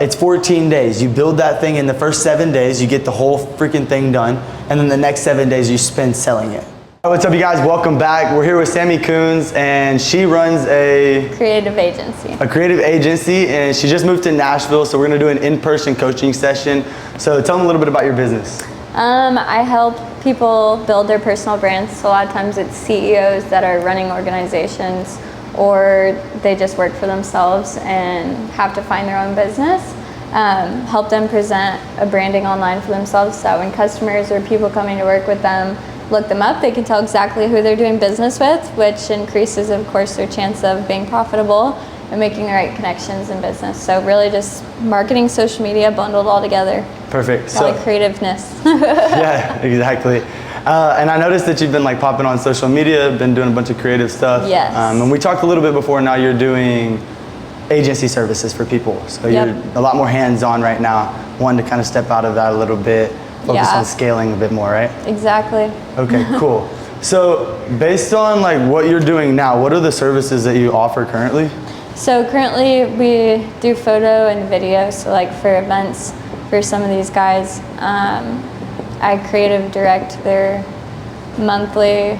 it's 14 days. You build that thing in the first 7 days, you get the whole freaking thing done, and then the next 7 days you spend selling it. What's up, you guys? Welcome back. We're here with Sami Kunz, and she runs a creative agency. And she just moved to Nashville, so we're gonna do an in-person coaching session. So tell them a little bit about your business. I help people build their personal brands. So a lot of times it's CEOs that are running organizations, or they just work for themselves and have to find their own business. Help them present a branding online for themselves, so that when customers or people coming to work with them look them up, they can tell exactly who they're doing business with, which increases, of course, their chance of being profitable and making the right connections in business. So really just marketing, social media bundled all together. Perfect. So creativeness. Yeah, exactly. And I noticed that you've been like popping on social media, been doing a bunch of creative stuff. Yes. And we talked a little bit before, now you're doing agency services for people. So you're a lot more hands-on right now, wanting to kind of step out of that a little bit, focus on scaling a bit more, right? Exactly. Okay, cool. So based on like what you're doing now, what are the services that you offer currently? So currently we do photo and video. So like for events for some of these guys, I creative direct their monthly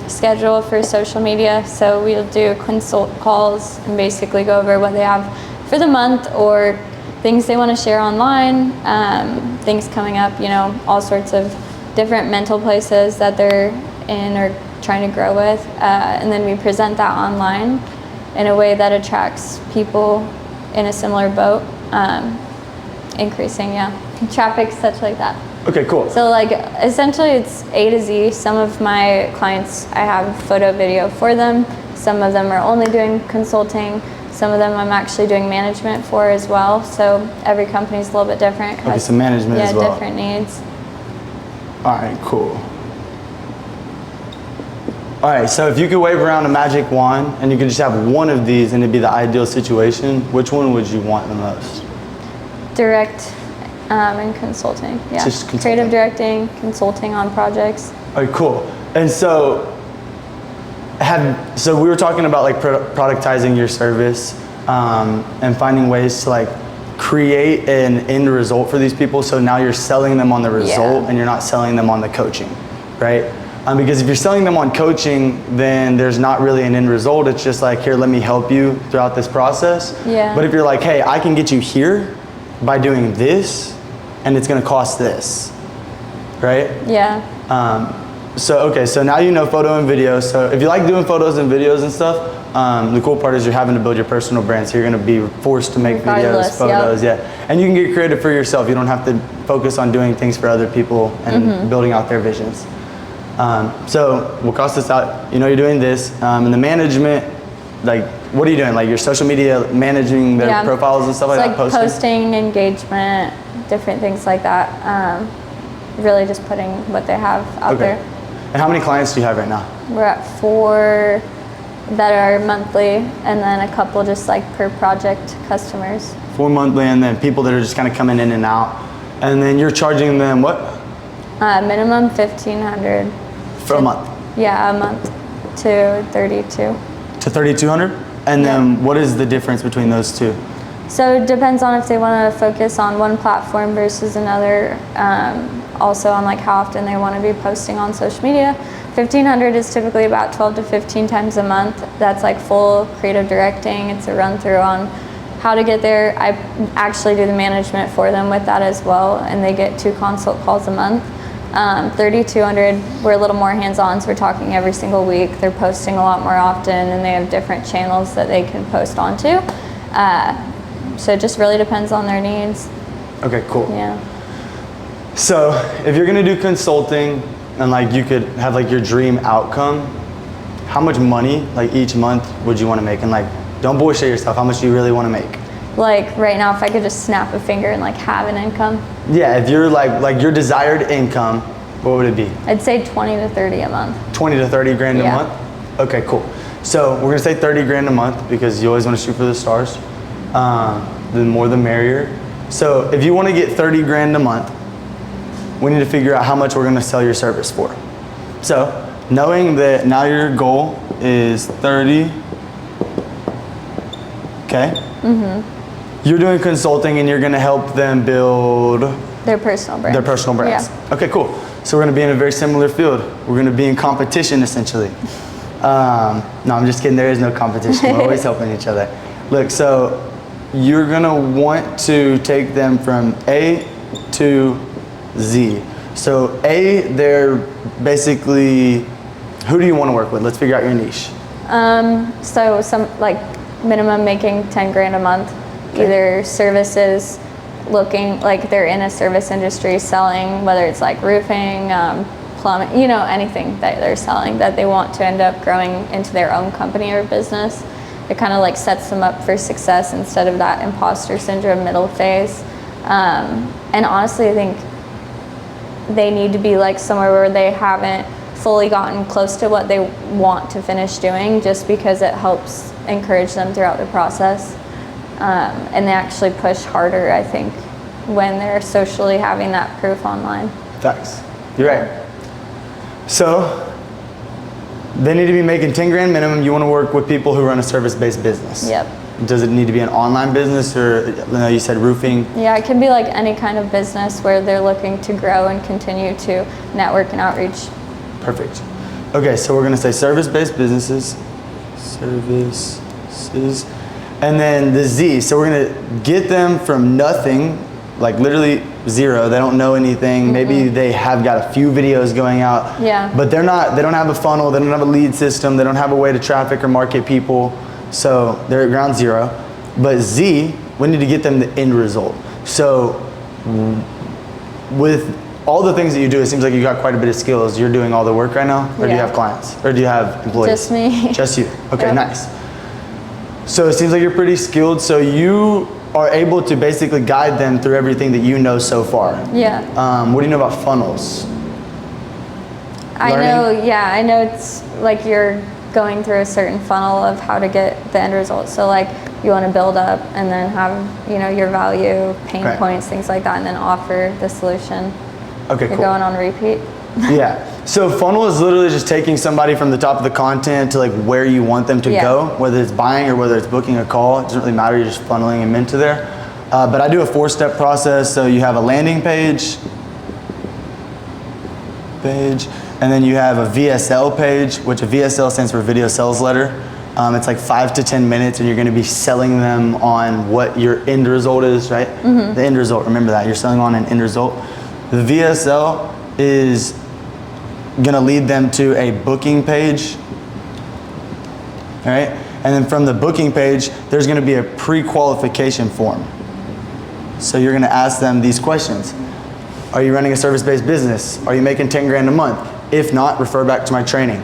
schedule for social media. So we'll do consult calls and basically go over what they have for the month, or things they want to share online, things coming up, you know, all sorts of different mental places that they're in or trying to grow with. And then we present that online in a way that attracts people in a similar boat, increasing, traffic, such like that. Okay, cool. So like essentially it's A to Z. Some of my clients, I have photo video for them. Some of them are only doing consulting. Some of them I'm actually doing management for as well. So every company's a little bit different. Okay, so management as well. Yeah, different needs. All right, cool. All right, so if you could wave around a magic wand and you could just have one of these and it'd be the ideal situation, which one would you want the most? Direct and consulting. Yeah, Just consulting. Creative directing, consulting on projects. All right, cool. And so we were talking about like productizing your service and finding ways to like create an end result for these people. So now you're selling them on the result and you're not selling them on the coaching, right? Because if you're selling them on coaching, then there's not really an end result. It's just like, here, let me help you throughout this process. Yeah. But if you're like, hey, I can get you here by doing this, and it's gonna cost this, right? Yeah. So now you know photo and video. So if you like doing photos and videos and stuff, the cool part is you're having to build your personal brand. So you're gonna be forced to make videos, photos, and you can get creative for yourself. You don't have to focus on doing things for other people and building out their visions. So we'll cost this out. You know you're doing this, and the management, like what are you doing? Like your social media, managing their profiles and stuff like that? Posting, engagement, different things like that. Really just putting what they have out there. And how many clients do you have right now? We're at 4 that are monthly, and then a couple just like per project customers. 4 monthly, and then people that are just kind of coming in and out. And then you're charging them what? Minimum $1,500. For a month? Yeah, a month to 32. To 3,200? And then what is the difference between those two? So it depends on if they want to focus on one platform versus another. Also on like how often they want to be posting on social media. 1,500 is typically about 12 to 15 times a month. That's like full creative directing. It's a run through on how to get there. I actually do the management for them with that as well, and they get 2 consult calls a month. 3,200, we're a little more hands-on, so we're talking every single week. They're posting a lot more often, and they have different channels that they can post onto. So it just really depends on their needs. Okay, cool. Yeah. So if you're gonna do consulting and like you could have like your dream outcome, how much money like each month would you want to make? And like, don't bullshit yourself. How much do you really want to make? Like right now, if I could just snap a finger and like have an income. Yeah, if you're like your desired income, what would it be? I'd say 20 to 30 a month. 20 to 30 grand a month? Okay, cool. So we're gonna say 30 grand a month because you always want to shoot for the stars. The more the merrier. So if you want to get 30 grand a month, we need to figure out how much we're gonna sell your service for. So knowing that now your goal is 30, okay? you're doing consulting and you're gonna help them build their personal brands. Their personal brands. Yeah. Okay, cool. So we're gonna be in a very similar field. We're gonna be in competition essentially. No, I'm just kidding. There is no competition. We're always helping each other. Look, so you're gonna want to take them from A to Z. So A, they're basically, who do you want to work with? Let's figure out your niche. So some like minimum making 10 grand a month, either services, looking like they're in a service industry selling, whether it's like roofing, plumbing, you know, anything that they're selling that they want to end up growing into their own company or business. It kind of like sets them up for success instead of that imposter syndrome middle phase. And honestly, I think they need to be like somewhere where they haven't fully gotten close to what they want to finish doing, just because it helps encourage them throughout the process. And they actually push harder, I think, when they're socially having that proof online. Facts. You're right. So they need to be making 10 grand minimum. You want to work with people who run a service-based business. Yep. Does it need to be an online business, or you said roofing? Yeah, it can be like any kind of business where they're looking to grow and continue to network and outreach. Perfect. Okay, so we're going to say service-based businesses, services, and then the Z. So we're going to get them from nothing, like literally zero. They don't know anything. Mm-hmm. Maybe they have got a few videos going out. Yeah. But they don't have a funnel. They don't have a lead system. They don't have a way to traffic or market people. So they're at ground zero. But Z, we need to get them the end result. So with all the things that you do, it seems like you got quite a bit of skills. You're doing all the work right now? Or do you have clients? Or do you have employees? Just me. Just you. Okay, Yep. Nice. So it seems like you're pretty skilled. So you are able to basically guide them through everything that you know so far. Yeah. What do you know about funnels? I know it's like you're going through a certain funnel of how to get the end result. So like you want to build up and then have, you know, your value, pain points, things like that, and then offer the solution. Okay, You're cool. going on repeat. Yeah. So funnel is literally just taking somebody from the top of the content to like where you want them to go, whether it's buying or whether it's booking a call. It doesn't really matter. You're just funneling them into there. But I do a 4-step process. So you have a landing page, and then you have a VSL page, which a VSL stands for video sales letter. It's like 5 to 10 minutes, and you're going to be selling them on what your end result is, right? Mm-hmm. The end result. Remember that. You're selling on an end result. The VSL is going to lead them to a booking page, all right? And then from the booking page, there's going to be a pre-qualification form. So you're going to ask them these questions. Are you running a service-based business? Are you making 10 grand a month? If not, refer back to my training,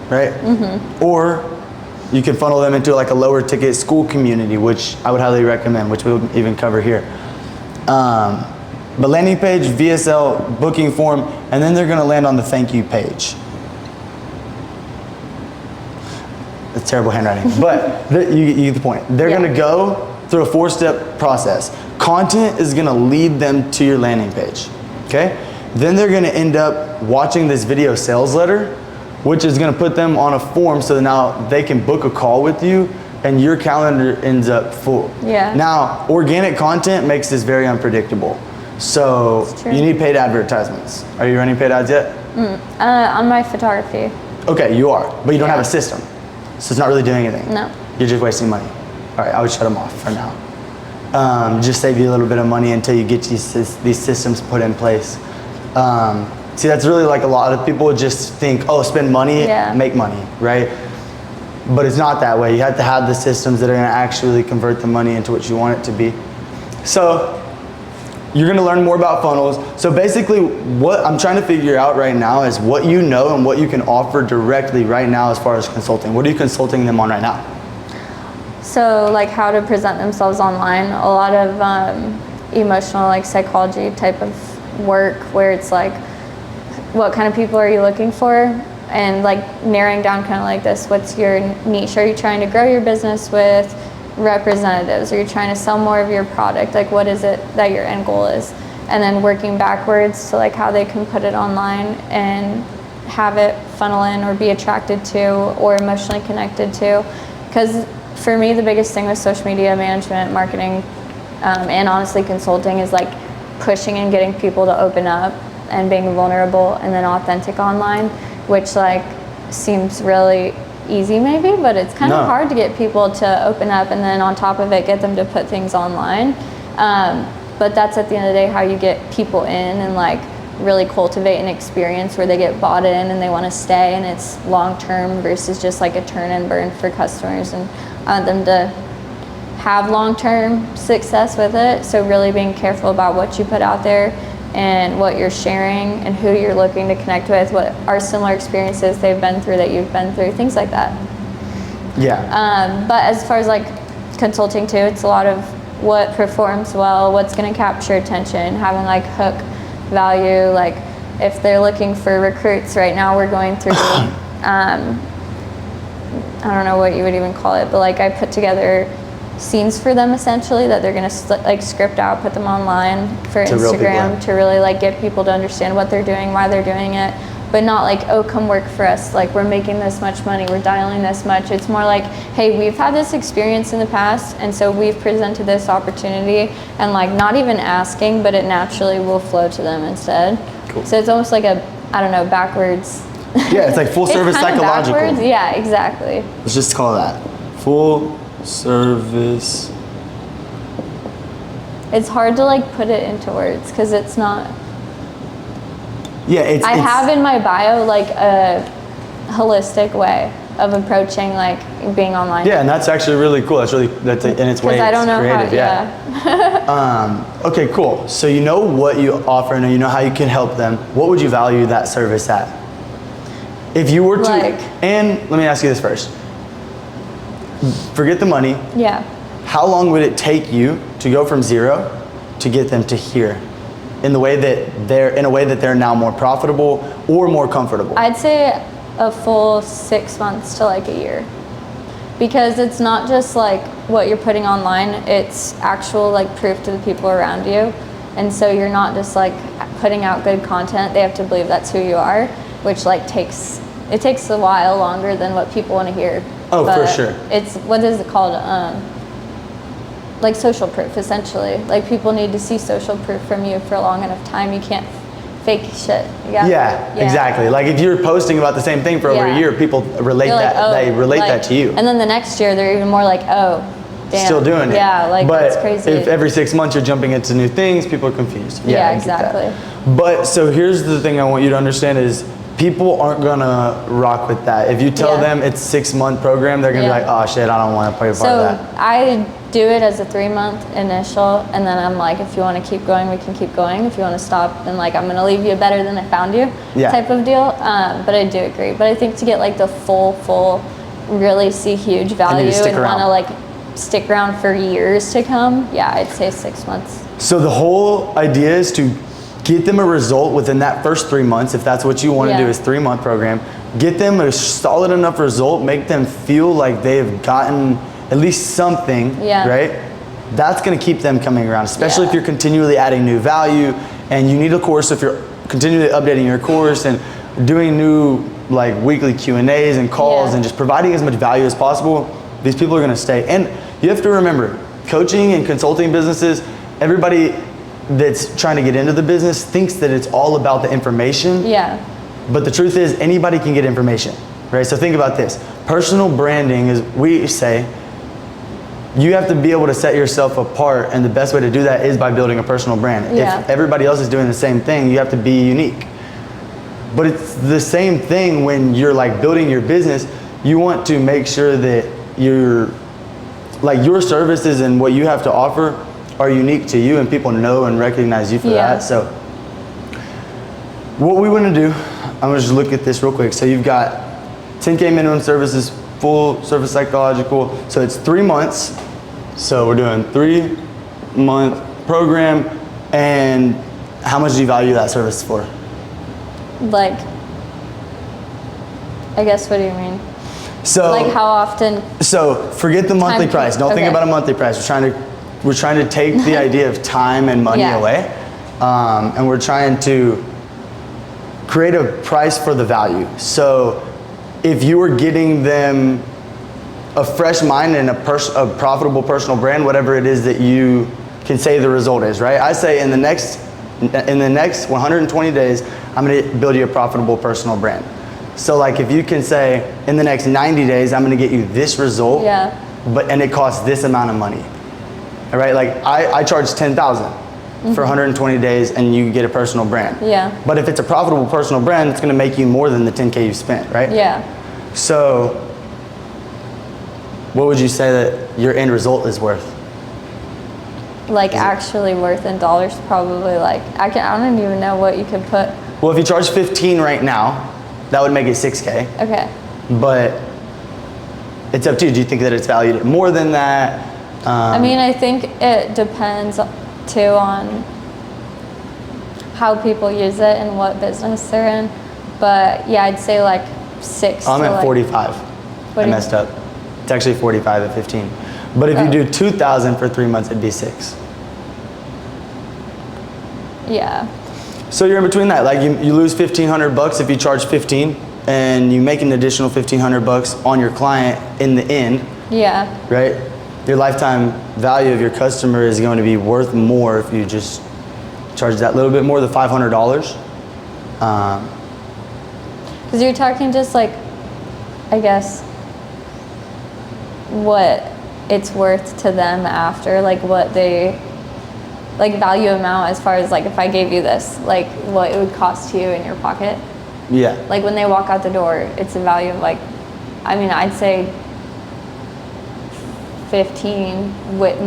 right? Mm-hmm. Or you can funnel them into like a lower ticket school community, which I would highly recommend, which we'll even cover here. But landing page, VSL, booking form, and then they're going to land on the thank you page. That's terrible handwriting, but you get the point. They're going to go through a 4-step process. Content is going to lead them to your landing page, okay? Then they're going to end up watching this video sales letter, which is going to put them on a form so that now they can book a call with you and your calendar ends up full. Yeah. Now, organic content makes this very unpredictable. So you need paid advertisements. Are you running paid ads yet? On my photography. Okay, you are, but you don't have a system. So it's not really doing anything. No. You're just wasting money. All right, I would shut them off for now. Just save you a little bit of money until you get these systems put in place. See, that's really like a lot of people just think, oh, spend money, make money, right? But it's not that way. You have to have the systems that are gonna actually convert the money into what you want it to be. So you're gonna learn more about funnels. So basically what I'm trying to figure out right now is what you know and what you can offer directly right now as far as consulting. What are you consulting them on right now? So like how to present themselves online, a lot of emotional like psychology type of work where it's like, what kind of people are you looking for? And like narrowing down kind of like this, what's your niche? Are you trying to grow your business with representatives? Are you trying to sell more of your product? Like what is it that your end goal is? And then working backwards to like how they can put it online and have it funnel in or be attracted to or emotionally connected to. Because for me, the biggest thing with social media management, marketing, and honestly consulting is like pushing and getting people to open up and being vulnerable and then authentic online, which like seems really easy maybe, but it's kind of hard to get people to open up and then on top of it get them to put things online. But that's at the end of the day how you get people in and like really cultivate an experience where they get bought in and they want to stay, and it's long term versus just like a turn and burn for customers, and I want them to have long term success with it. So really being careful about what you put out there and what you're sharing and who you're looking to connect with, what are similar experiences they've been through that you've been through, things like that. Yeah. But as far as like consulting too, it's a lot of what performs well, what's going to capture attention, having like hook value. Like if they're looking for recruits right now, we're going through I don't know what you would even call it, but like I put together scenes for them essentially that they're going to like script out, put them online for Instagram to really like get people to understand what they're doing, why they're doing it, but not like, oh, come work for us, like we're making this much money, we're dialing this much. It's more like, hey, we've had this experience in the past, and so we've presented this opportunity, and like not even asking, but it naturally will flow to them instead. Cool. So it's almost like a, I don't know, backwards. Yeah, it's like full service psychological. Backwards. Yeah, exactly. Let's just call that full service. It's hard to like put it into words because it's not. Yeah, I have in my bio like a holistic way of approaching like being online. Yeah, and that's actually really cool. That's really in its way. I don't know creative. Okay, cool. So you know what you offer and you know how you can help them. What would you value that service at? If you were to, and let me ask you this first. Forget the money. Yeah. How long would it take you to go from zero to get them to here? In a way that they're now more profitable or more comfortable? I'd say a full 6 months to like a year, because it's not just like what you're putting online, it's actual like proof to the people around you. And so you're not just like putting out good content, they have to believe that's who you are, which like takes a while longer than what people want to hear. Oh, but for sure. It's, what is it called? Like social proof, essentially. Like people need to see social proof from you for a long enough time. You can't fake shit. Yeah, exactly. Like if you're posting about the same thing for over a year, people relate that. Like, they relate that to you. And then the next year, they're even more like, oh, damn. Still doing it. Yeah, like but it's crazy. If every 6 months you're jumping into new things, people are confused. Yeah, exactly. But so here's the thing I want you to understand is people aren't gonna rock with that. If you tell them it's 6 month program, they're gonna be like, oh shit, I don't want to play a part of that. So I do it as a 3 month initial, and then I'm like, if you want to keep going, we can keep going. If you want to stop, then like I'm gonna leave you better than I found you, type of deal. But I do agree. But I think to get like the full, really see huge value and want to like stick around for years to come, I'd say 6 months. So the whole idea is to get them a result within that first 3 months. If that's what you want to do, is 3 month program. Get them a solid enough result, make them feel like they've gotten at least something, right? That's going to keep them coming around, especially if you're continually adding new value and you need a course. If you're continually updating your course and doing new like weekly Q&As and calls and just providing as much value as possible, these people are going to stay. And you have to remember, coaching and consulting businesses, everybody that's trying to get into the business thinks that it's all about the information. But the truth is anybody can get information, right? So think about this. Personal branding is, we say, you have to be able to set yourself apart, and the best way to do that is by building a personal brand. If everybody else is doing the same thing, you have to be unique. But it's the same thing when you're like building your business. You want to make sure that your services and what you have to offer are unique to you and people know and recognize you for that. So what we want to do, I'm going to just look at this real quick. So you've got 10K minimum services, full service psychological. So it's 3 months. So we're doing 3 month program. And how much do you value that service for? Like, I guess, what do you mean? So like how often? So forget the monthly price. Don't think about a monthly price. We're trying to take the idea of time and money away. And we're trying to create a price for the value. So if you were getting them a fresh mind and a profitable personal brand, whatever it is that you can say the result is, right? I say in the next 120 days, I'm gonna build you a profitable personal brand. So like if you can say in the next 90 days, I'm gonna get you this result, and it costs this amount of money, all right? Like I charge 10,000 for 120 days and you get a personal brand. Yeah. But if it's a profitable personal brand, it's gonna make you more than the 10K you spent, right? Yeah. So what would you say that your end result is worth? Like actually worth in dollars, probably like, I don't even know what you could put. Well, if you charge 15 right now, that would make it 6K. Okay. But it's up to you. Do you think that it's valued at more than that? I mean, I think it depends too on how people use it and what business they're in. But yeah, I'd say like 6. I'm at 45. I messed up. It's actually 45 at 15. But if you do 2,000 for 3 months, it'd be 6. Yeah. So you're in between that. Like you lose $1,500 if you charge 15, and you make an additional $1,500 on your client in the end. Yeah. Right? Your lifetime value of your customer is going to be worth more if you just charge that little bit more, the $500. Because you're talking just like, I guess, what it's worth to them after, like what they, like value amount as far as like if I gave you this, like what it would cost you in your pocket. Yeah. Like when they walk out the door, it's a value of like, I mean, I'd say 15.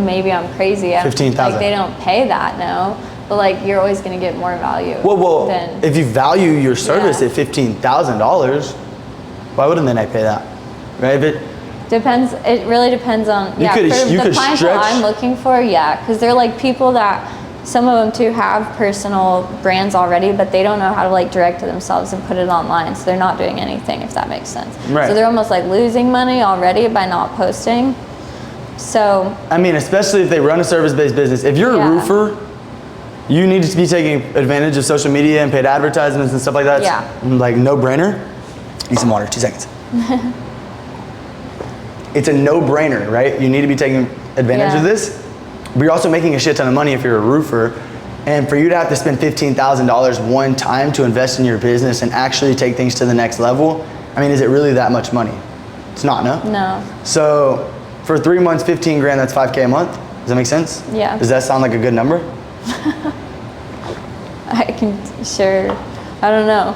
Maybe I'm crazy. 15,000. Like they don't pay that, no. But like you're always gonna get more value. Well, than, if you value your service at $15,000, why wouldn't then I pay that? Right? If it depends. It really depends on. You could the clientele stretch. I'm looking for, because they're like people that some of them too have personal brands already, but they don't know how to like direct to themselves and put it online, so they're not doing anything, if that makes sense. Right. So they're almost like losing money already by not posting. So I mean, especially if they run a service-based business. If you're a roofer, you need to be taking advantage of social media and paid advertisements and stuff like that. Yeah. Like no brainer. Need some water, 2 seconds. It's a no-brainer, right? You need to be taking advantage of this. But you're also making a shit ton of money if you're a roofer. And for you to have to spend $15,000 one time to invest in your business and actually take things to the next level, I mean, is it really that much money? It's not, no? No. So for 3 months, 15 grand, that's 5K a month. Does that make sense? Yeah. Does that sound like a good number? I don't know.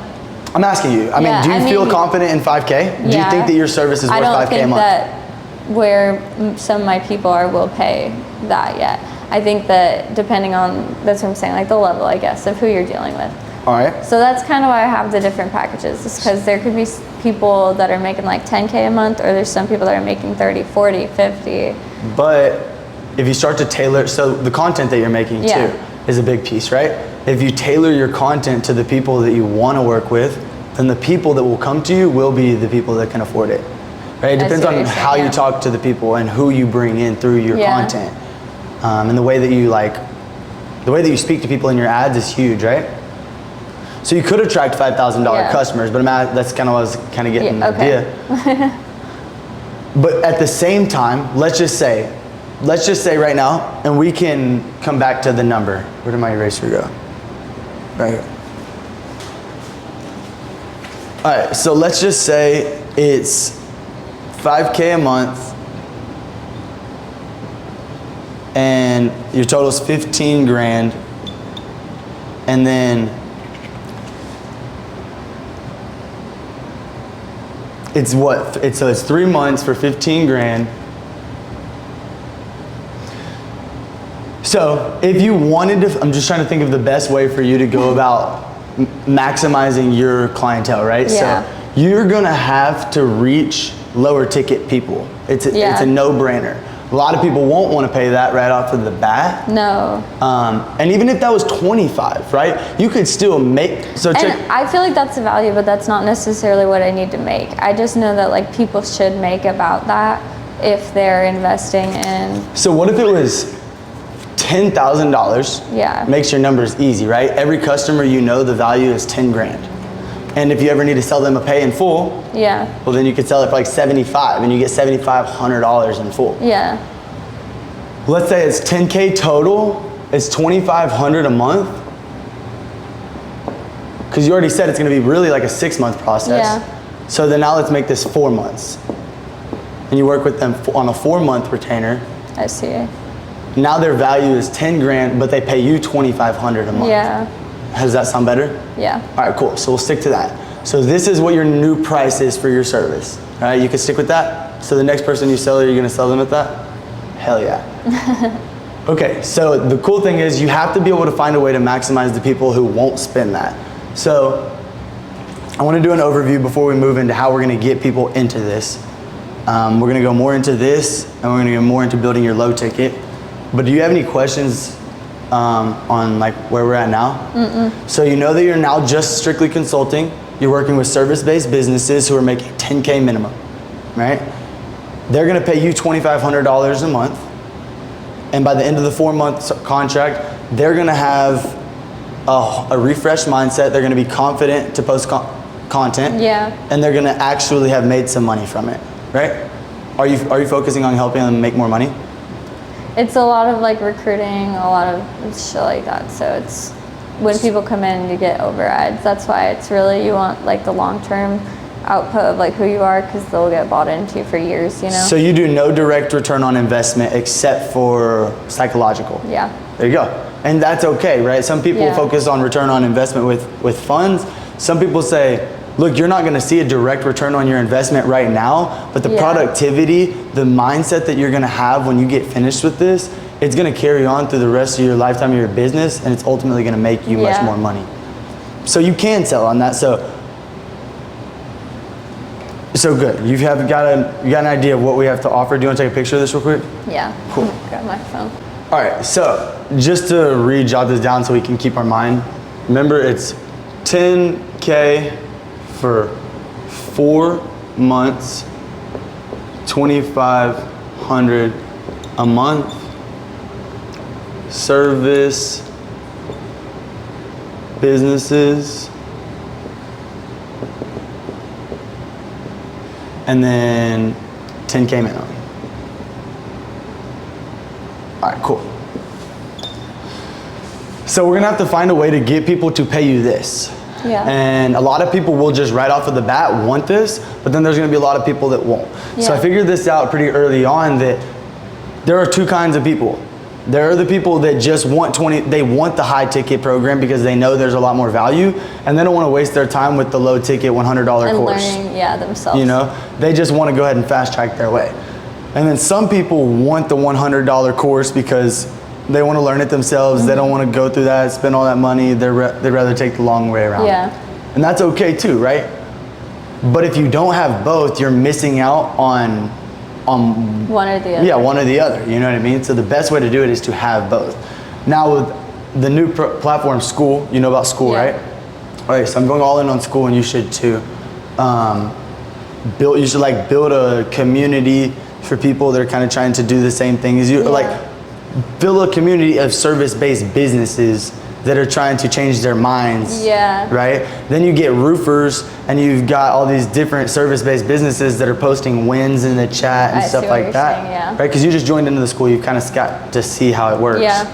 I'm asking you. I mean, do you feel confident in 5K? Do you think that your service is worth 5K a month? I don't think that where some of my people are will pay that yet. I think that depending on, that's what I'm saying, like the level, I guess, of who you're dealing with. All right. So that's kind of why I have the different packages, is because there could be people that are making like 10K a month, or there's some people that are making 30, 40, 50. But if you start to tailor, so the content that you're making too is a big piece, right? If you tailor your content to the people that you want to work with, then the people that will come to you will be the people that can afford it. Right? It depends on how you talk to the people and who you bring in through your content. And the way that you speak to people in your ads is huge, right? So you could attract $5,000 customers, but that's kind of what I was kind of getting the idea. But at the same time, let's just say right now, and we can come back to the number. Where did my eraser go? Right here. All right, so let's just say it's 5K a month, and your total is 15 grand, and then it's what? So it's 3 months for 15 grand. So if you wanted to, I'm just trying to think of the best way for you to go about maximizing your clientele, right? Yeah. So you're gonna have to reach lower ticket people. It's a no-brainer. A lot of people won't want to pay that right off of the bat. No. And even if that was 25, right? You could still make, I feel like that's a value, but that's not necessarily what I need to make. I just know that like people should make about that if they're investing in. So what if it was $10,000? Yeah. Makes your numbers easy, right? Every customer you know, the value is 10 grand. And if you ever need to sell them a pay in full, well then you could sell it for like 75 and you get $7,500 in full. Yeah. let's say it's 10K total, it's $2,500 a month. Because you already said it's gonna be really like a 6-month process. Yeah. So then now let's make this 4 months. And you work with them on a 4-month retainer. I see. Now their value is 10 grand, but they pay you $2,500 a month. Yeah. Does that sound better? Yeah. All right, cool. So we'll stick to that. So this is what your new price is for your service. All right, you can stick with that. So the next person you sell, you're gonna sell them at that? Hell yeah. Okay, so the cool thing is you have to be able to find a way to maximize the people who won't spend that. So I wanna do an overview before we move into how we're gonna get people into this. We're gonna go more into this and we're gonna go more into building your low ticket. But do you have any questions on like where we're at now? Mm-mm. So you know that you're now just strictly consulting. You're working with service-based businesses who are making 10K minimum, right? They're gonna pay you $2,500 a month. And by the end of the 4-month contract, they're gonna have a refreshed mindset. They're gonna be confident to post content. Yeah. And they're gonna actually have made some money from it, right? Are you focusing on helping them make more money? It's a lot of like recruiting, a lot of shit like that. So it's when people come in, you get overrides. That's why it's really, you want like the long-term output of like who you are, because they'll get bought into for years, you know? So you do no direct return on investment except for psychological. Yeah. There you go. And that's okay, right? Some people focus on return on investment with funds. Some people say, look, you're not gonna see a direct return on your investment right now, but the productivity, the mindset that you're gonna have when you get finished with this, it's gonna carry on through the rest of your lifetime of your business, and it's ultimately gonna make you much more money. So you can sell on that. So good. You got an idea of what we have to offer. Do you want to take a picture of this real quick? Yeah. Cool. Grab my phone. All right. So just to jot this down so we can keep our mind. Remember, it's 10K for 4 months, $2,500 a month. Service businesses. And then 10K minimum. All right, cool. So we're gonna have to find a way to get people to pay you this. Yeah. And a lot of people will just right off of the bat want this, but then there's gonna be a lot of people that won't. So I figured this out pretty early on that there are 2 kinds of people. There are the people that just want they want the high ticket program because they know there's a lot more value, and they don't want to waste their time with the low ticket $100 and course. Learning, themselves. You know, they just want to go ahead and fast track their way. And then some people want the $100 course because they want to learn it themselves. Mm-hmm. They don't want to go through that, spend all that money. They'd rather take the long way around. Yeah. And that's okay too, right? But if you don't have both, you're missing out on one or the other. Yeah, one or the other, you know what I mean? So the best way to do it is to have both. Now with the new platform, School, you know about School, right? All right, so I'm going all in on School, and you should too. You should like build a community for people that are kind of trying to do the same thing as you. Like build a community of service-based businesses that are trying to change their minds, right? Then you get roofers, and you've got all these different service-based businesses that are posting wins in the chat and stuff like that, right? Because you just joined into the School, you kind of got to see how it works. Yeah.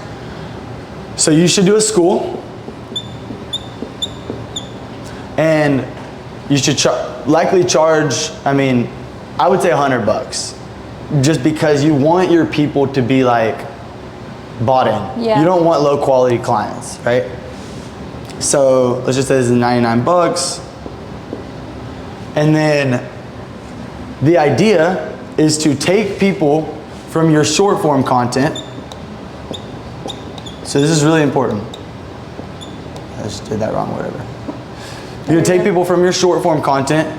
So you should do a School, and you should likely charge, I mean, I would say $100, just because you want your people to be like, bought in. You don't want low quality clients, right? So let's just say this is $99. And then the idea is to take people from your short form content. So this is really important. I just did that wrong, whatever. You're gonna take people from your short form content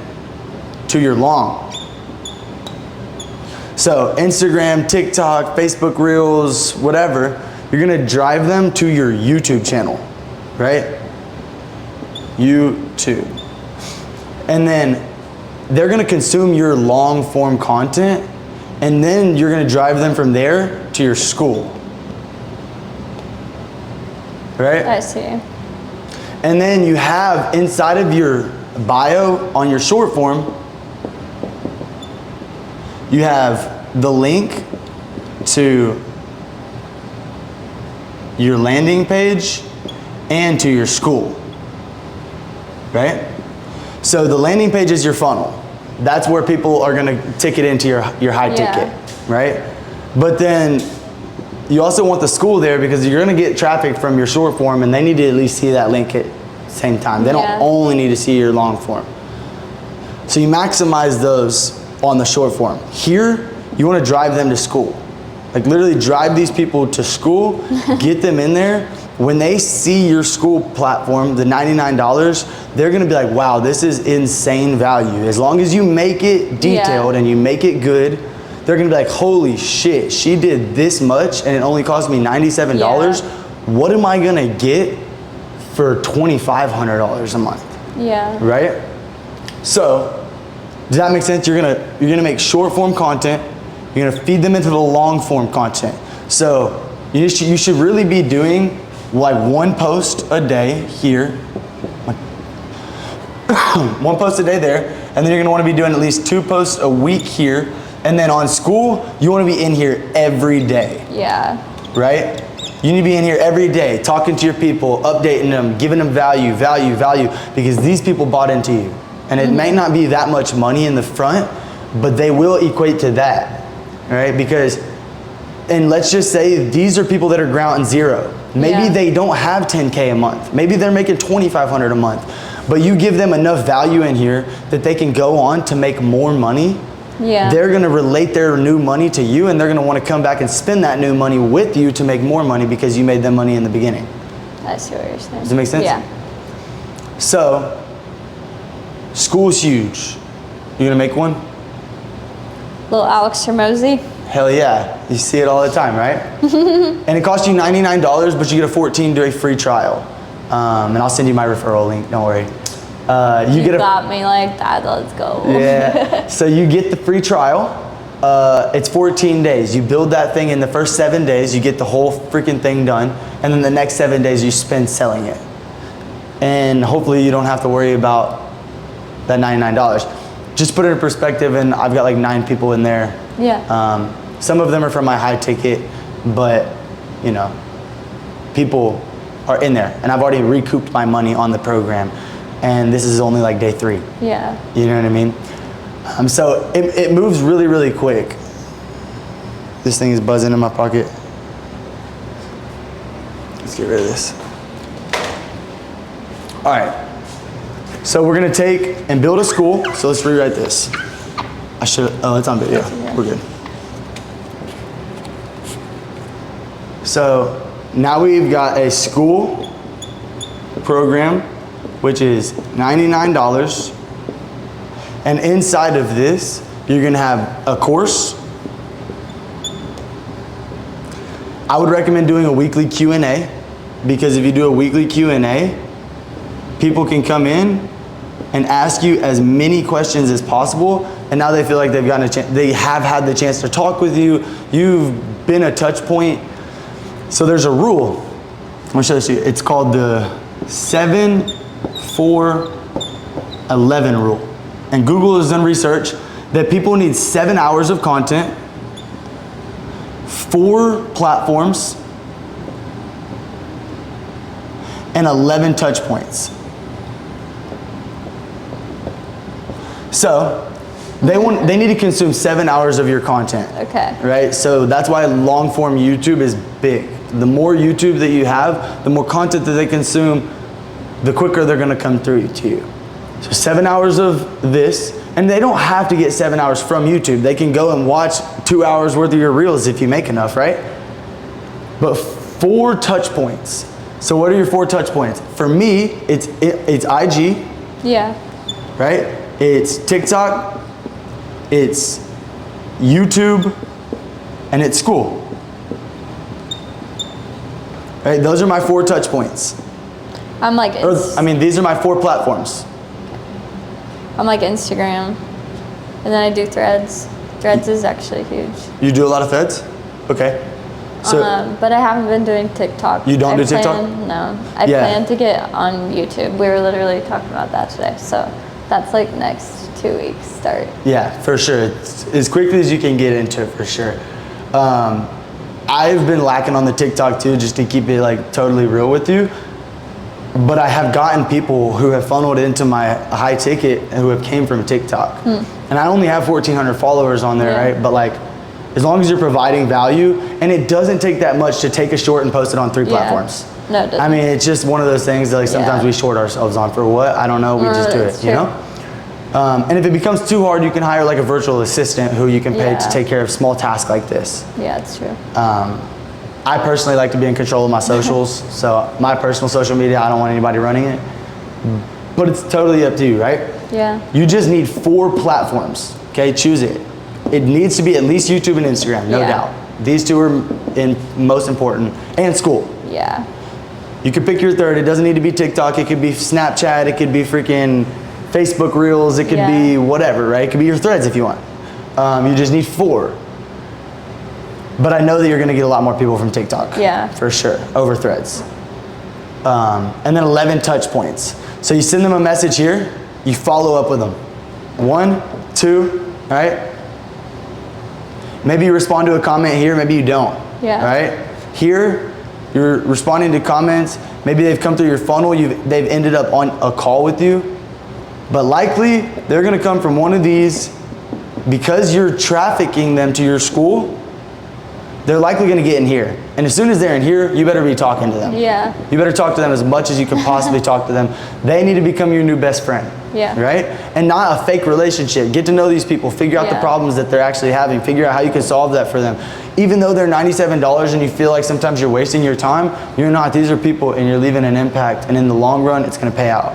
to your long. So Instagram, TikTok, Facebook Reels, whatever, you're gonna drive them to your YouTube channel, right? YouTube. And then they're gonna consume your long form content, and then you're gonna drive them from there to your school, right? I see. And then you have inside of your bio on your short form, you have the link to your landing page, and to your school, right? So the landing page is your funnel. That's where people are gonna ticket into your high ticket, right? But then you also want the school there because you're gonna get traffic from your short form and they need to at least see that link at the same time. They don't only need to see your long form. So you maximize those on the short form. Here, you wanna drive them to school. Like literally drive these people to school, get them in there. When they see your school platform, the $99, they're gonna be like, wow, this is insane value. As long as you make it detailed and you make it good, they're gonna be like, holy shit, she did this much and it only cost me $97. What am I gonna get for $2,500 a month? Yeah. Right? So, does that make sense? You're gonna make short form content, you're gonna feed them into the long form content. So, you should really be doing like one post a day here, one post a day there, and then you're gonna wanna be doing at least 2 posts a week here, and then on school, you wanna be in here every day. Yeah. Right? You need to be in here every day, talking to your people, updating them, giving them value, because these people bought into you. And it may not be that much money in the front, but they will equate to that, right? Because, and let's just say these are people that are ground zero. Maybe they don't have 10K a month. Maybe they're making $2,500 a month. But you give them enough value in here that they can go on to make more money. Yeah. They're gonna relate their new money to you and they're gonna wanna come back and spend that new money with you to make more money because you made them money in the beginning. I see what you're saying. Does it make sense? Yeah. So, school's huge. You gonna make one? Little Alex Hormozy. Hell yeah, you see it all the time, right? And it costs you $99, but you get a 14-day free trial. And I'll send you my referral link, don't worry. You got me like that, let's go. Yeah, so you get the free trial. It's 14 days. You build that thing in the first 7 days, you get the whole freaking thing done. And then the next 7 days you spend selling it. And hopefully you don't have to worry about that $99. Just put it in perspective, and I've got like 9 people in there. Yeah. Some of them are from my high ticket, but you know, people are in there, and I've already recouped my money on the program, and this is only like day 3. Yeah. You know what I mean? So it moves really, really quick. This thing is buzzing in my pocket. Let's get rid of this. All right. So we're gonna take and build a school. So let's rewrite this. Oh, it's on video. We're good. So now we've got a school program, which is $99. And inside of this, you're gonna have a course. I would recommend doing a weekly Q&A, because if you do a weekly Q&A, people can come in and ask you as many questions as possible, and now they feel like they've gotten a chance, they have had the chance to talk with you, you've been a touch point. So there's a rule, I'm gonna show this to you. It's called the 7-4-11 rule. And Google has done research that people need 7 hours of content, 4 platforms, and 11 touch points. So they need to consume 7 hours of your content. Okay. Right? So that's why long form YouTube is big. The more YouTube that you have, the more content that they consume, the quicker they're gonna come through to you. So 7 hours of this, and they don't have to get 7 hours from YouTube. They can go and watch 2 hours worth of your reels if you make enough, right? But 4 touch points. So what are your 4 touch points? For me, it's IG. Yeah. Right? It's TikTok, it's YouTube, and it's school. Right? Those are my 4 touch points. I'm like, these are my 4 platforms. I'm like Instagram, and then I do Threads. Threads is actually huge. You do a lot of Threads? Okay. So, but I haven't been doing TikTok. You don't do TikTok? No. I plan to get on YouTube. We were literally talking about that today. So that's like next 2 weeks start. Yeah, for sure. It's as quickly as you can get into it, for sure. I've been lacking on the TikTok too, just to keep it like totally real with you. But I have gotten people who have funneled into my high ticket who have came from TikTok. And I only have 1,400 followers on there, right? But like, as long as you're providing value, and it doesn't take that much to take a short and post it on 3 platforms. No, it doesn't. I mean, it's just one of those things that like sometimes we short ourselves on for what? I don't know, we just do it, you know? And if it becomes too hard, you can hire like a virtual assistant who you can pay to take care of small tasks like this. Yeah, it's true. I personally like to be in control of my socials, so my personal social media, I don't want anybody running it. But it's totally up to you, right? Yeah. You just need 4 platforms, okay? Choose it. It needs to be at least YouTube and Instagram, no doubt. These 2 are most important, and school. Yeah. You could pick your third. It doesn't need to be TikTok. It could be Snapchat. It could be freaking Facebook Reels. It could be whatever, right? It could be your threads if you want. You just need 4. But I know that you're going to get a lot more people from TikTok. Yeah. For sure, over threads. And then 11 touch points. So you send them a message here. You follow up with them. 1, 2, right? Maybe you respond to a comment here. Maybe you don't. Yeah. Right? Here, you're responding to comments. Maybe they've come through your funnel. They've ended up on a call with you. But likely, they're going to come from one of these because you're trafficking them to your school. They're likely going to get in here. And as soon as they're in here, you better be talking to them. Yeah. You better talk to them as much as you can possibly talk to them. They need to become your new best friend. Yeah. Right? And not a fake relationship. Get to know these people. Figure out the problems that they're actually having. Figure out how you can solve that for them. Even though they're $97 and you feel like sometimes you're wasting your time, you're not. These are people and you're leaving an impact. And in the long run, it's going to pay out.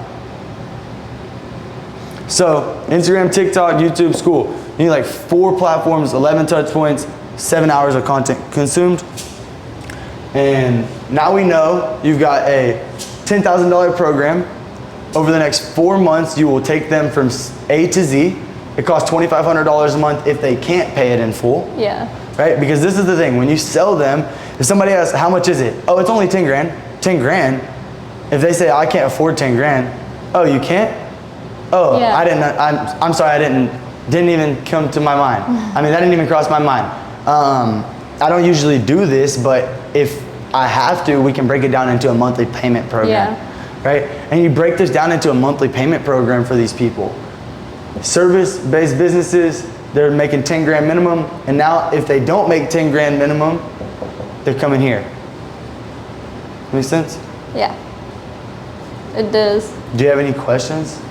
So, Instagram, TikTok, YouTube, school. You need like 4 platforms, 11 touch points, 7 hours of content consumed. And now we know you've got a $10,000 program. Over the next 4 months, you will take them from A to Z. It costs $2,500 a month if they can't pay it in full. Yeah. Right? Because this is the thing. When you sell them, if somebody asks, how much is it? Oh, it's only 10 grand. 10 grand. If they say, I can't afford 10 grand. Oh, you can't? Oh, I didn't. I'm sorry. I didn't even come to my mind. I mean, that didn't even cross my mind. I don't usually do this, but if I have to, we can break it down into a monthly payment program, right? And you break this down into a monthly payment program for these people. Service-based businesses, they're making 10 grand minimum, and now if they don't make 10 grand minimum, they're coming here. Make sense? Yeah, it does. Do you have any questions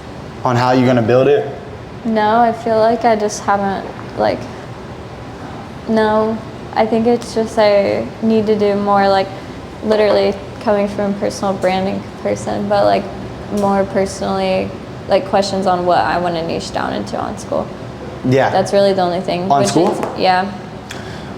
on how you're gonna build it? No, I feel like I just haven't, like, no, I think it's just I need to do more, like, literally coming from a personal branding person, but like more personally, like questions on what I want to niche down into on school. Yeah. That's really the only thing. On school?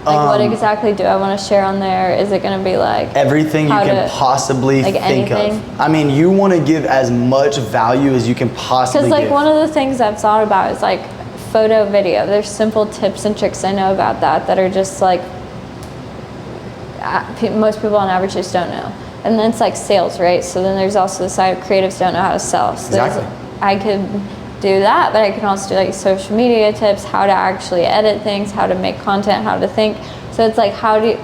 Like what exactly do I want to share on there? Is it going to be like everything you can possibly think of? I mean, you want to give as much value as you can possibly give. Because like one of the things I've thought about is like photo, video. There's simple tips and tricks I know about that are just like most people on average just don't know. And then it's like sales, right? So then there's also the side of creatives don't know how to sell. So exactly. I could do that, but I can also do like social media tips, how to actually edit things, how to make content, how to think. So it's like,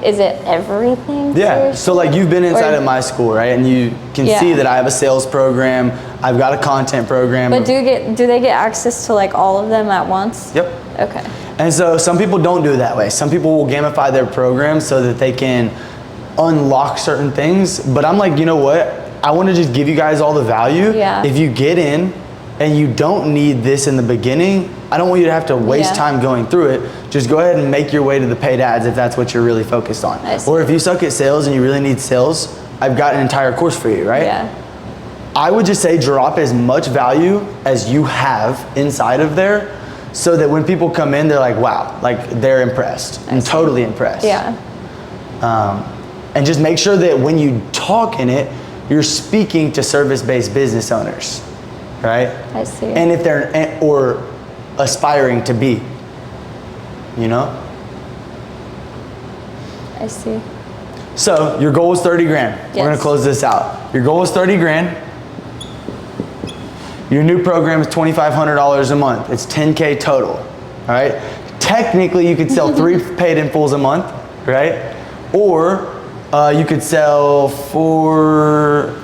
is it everything? Yeah, seriously? So like you've been inside of my school, right? And you can see that I have a sales program, I've got a content program. But do they get access to like all of them at once? Yep. Okay. And so some people don't do it that way. Some people will gamify their program so that they can unlock certain things. But I'm like, you know what? I want to just give you guys all the value. Yeah. If you get in and you don't need this in the beginning, I don't want you to have to waste time going through it. Just go ahead and make your way to the paid ads if that's what you're really focused on. Or if you suck at sales and you really need sales, I've got an entire course for you, right? Yeah. I would just say drop as much value as you have inside of there so that when people come in, they're like, wow, like they're impressed and totally impressed. Yeah. And just make sure that when you talk in it, you're speaking to service-based business owners, right? I see. And if they're, or aspiring to be, you know? I see. So your goal is 30 grand. Yes. We're gonna close this out. Your goal is 30 grand. Your new program is $2,500 a month. It's 10K total, all right? Technically, you could sell 3 paid in fulls a month, right? Or you could sell for,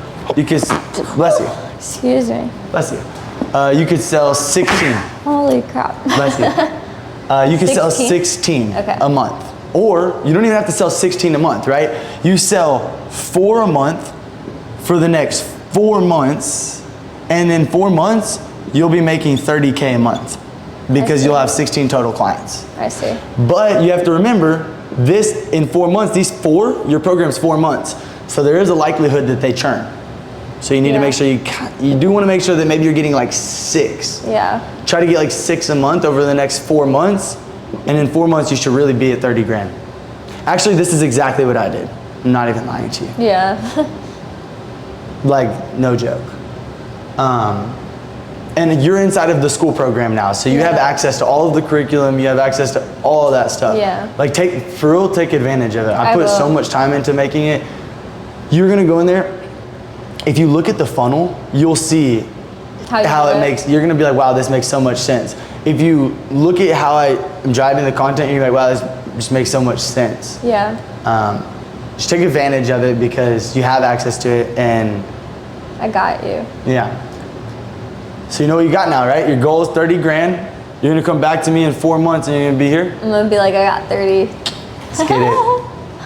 bless you. Excuse me. Bless you. You could sell 16. Holy crap. Bless you. You could sell 16 a month. Or you don't even have to sell 16 a month, right? You sell 4 a month for the next 4 months, and in 4 months, you'll be making 30K a month because you'll have 16 total clients. I see. But you have to remember, this in 4 months, your program's 4 months. So there is a likelihood that they churn. So you need to make sure you do want to make sure that maybe you're getting like 6. Yeah. Try to get like 6 a month over the next 4 months. And in 4 months, you should really be at 30 grand. Actually, this is exactly what I did. I'm not even lying to you. Yeah. Like, no joke. And you're inside of the school program now, so you have access to all of the curriculum, you have access to all of that stuff. Yeah. Like, take advantage of it. I put so much time into making it. You're gonna go in there, if you look at the funnel, you'll see how it makes, you're gonna be like, wow, this makes so much sense. If you look at how I'm driving the content, you're like, wow, this just makes so much sense. Yeah. Just take advantage of it because you have access to it, and I got you. yeah. So you know what you got now, right? Your goal is 30 grand. You're gonna come back to me in 4 months and you're gonna be here. I'm gonna be like, I got 30. Let's get it.